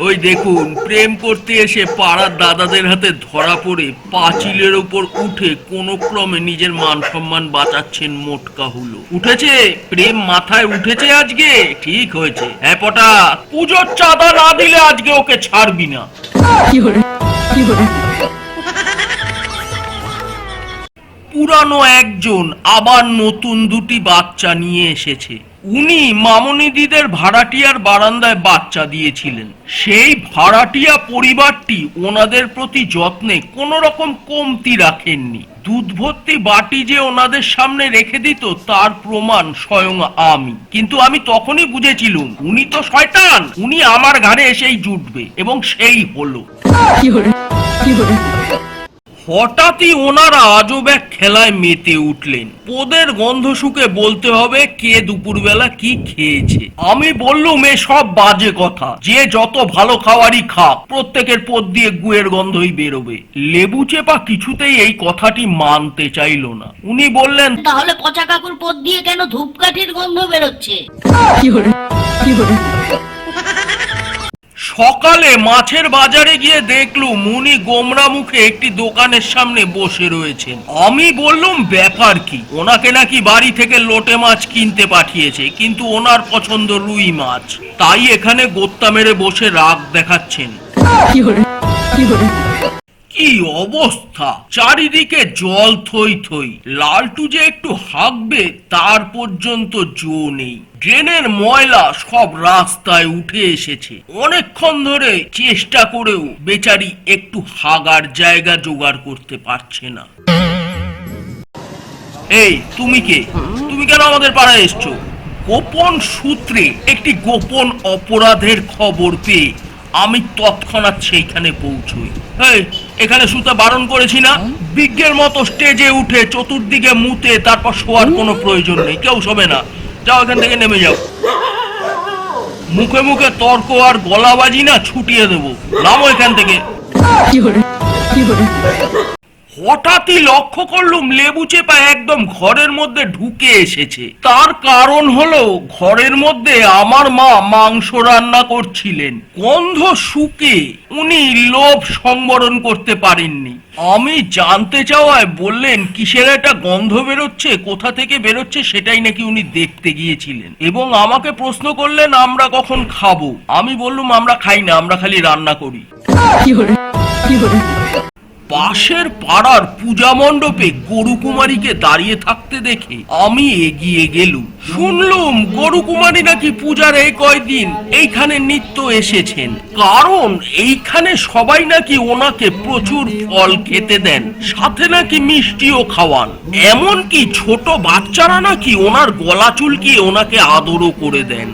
ওই দেখুন, প্রেম করতে এসে পাড়ার দাদাদের হাতে ধরা পড়ে পাঁচিলের উপর উঠে কোনো ক্রমে নিজের মান সম্মান বাঁচাচ্ছেন মোটকা হলো। উঠেছে প্রেম, মাথায় উঠেছে আজকে। ঠিক হয়েছে। হ্যাঁ পটা, পুজোর চাঁদা না দিলে আজকে ওকে ছাড়বি না। পুরানো একজন আবার নতুন দুটি বাচ্চা নিয়ে এসেছে। উনি মামনিদিদের ভাড়াটিয়ার বারান্দায় বাচ্চা দিয়েছিলেন। সেই ভাড়াটিয়া পরিবারটি ওনাদের প্রতি যত্নে কোনো রকম কমতি রাখেননি। দুধ ভর্তি বাটি যে ওনাদের সামনে রেখে দিত তার প্রমাণ স্বয়ং আমি। কিন্তু আমি তখনই বুঝেছিলুম উনি তো শয়তান, উনি আমার ঘাড়ে এসেই জুটবে, এবং সেই হলো। হঠাৎই ওনারা আজব এক খেলায় মেতে উঠলেন। পোদের গন্ধ শুকে বলতে হবে কে দুপুরবেলা কি খেয়েছে। আমি বললুম এসব বাজে কথা, যে যত ভালো খাওয়ারই খাক, প্রত্যেকের পোদ দিয়ে গুয়ের গন্ধই বেরোবে। লেবু চেপা কিছুতেই এই কথাটি মানতে চাইল না। উনি বললেন, তাহলে পচা কাকুর পদ দিয়ে কেন ধূপকাঠির গন্ধ বেরোচ্ছে? সকালে মাছের বাজারে গিয়ে দেখলুম উনি গোমরা মুখে একটি দোকানের সামনে বসে রয়েছেন। আমি বললুম ব্যাপার কি। ওনাকে নাকি বাড়ি থেকে লোটে মাছ কিনতে পাঠিয়েছে, কিন্তু ওনার পছন্দ রুই মাছ, তাই এখানে গোত্তা মেরে বসে রাগ দেখাচ্ছেন। কি অবস্থা, চারিদিকে জল থই থই। লালটু যে একটু হাঁকবে তার পর্যন্ত জো নেই। ড্রেনের ময়লা সব রাস্তায় উঠে এসেছে। অনেকক্ষণ ধরে চেষ্টা করেও বেচারি একটু হাগার জায়গা জোগাড় করতে পারছে না। এই তুমি কে? তুমি কেন আমাদের পাড়ায় এসছো? গোপন সূত্রে একটি গোপন অপরাধের খবর পেয়ে আমি তৎক্ষণাৎ সেইখানে পৌঁছই। এখানে শুতে বারণ করেছি না? বিজ্ঞের মতো স্টেজে উঠে চতুর্দিকে মুতে তারপর শোয়ার কোনো প্রয়োজন নেই। কেউ শোবে না। যাও এখান থেকে, নেমে যাও। মুখে মুখে তর্ক আর গলাবাজি না ছুটিয়ে দেবো। নামো এখান থেকে। হঠাৎই লক্ষ্য করলুম লেবু চেপা একদম ঘরের মধ্যে ঢুকে এসেছে। তার কারণ হলো ঘরের মধ্যে আমার মা মাংস রান্না করছিলেন। গন্ধ শুকে উনি লোভ সংবরণ করতে পারেননি। আমি জানতে চাওয়ায় বললেন কিসের একটা গন্ধ বেরোচ্ছে, কোথা থেকে বেরোচ্ছে সেটাই নাকি উনি দেখতে গিয়েছিলেন, এবং আমাকে প্রশ্ন করলেন আমরা কখন খাবো। আমি বললুম আমরা খাই না, আমরা খালি রান্না করি। পাশের পাড়ার পূজা মণ্ডপে গরু কুমারীকে দাঁড়িয়ে থাকতে দেখে আমি এগিয়ে গেলুম। শুনলুম গরু কুমারী নাকি পূজার এই কয়দিন এইখানে নিত্য এসেছেন, কারণ এইখানে সবাই নাকি ওনাকে প্রচুর ফল খেতে দেন, সাথে নাকি মিষ্টিও খাওয়ান। এমনকি ছোট বাচ্চারা নাকি ওনার গলা চুলকিয়ে ওনাকে আদরও করে দেন।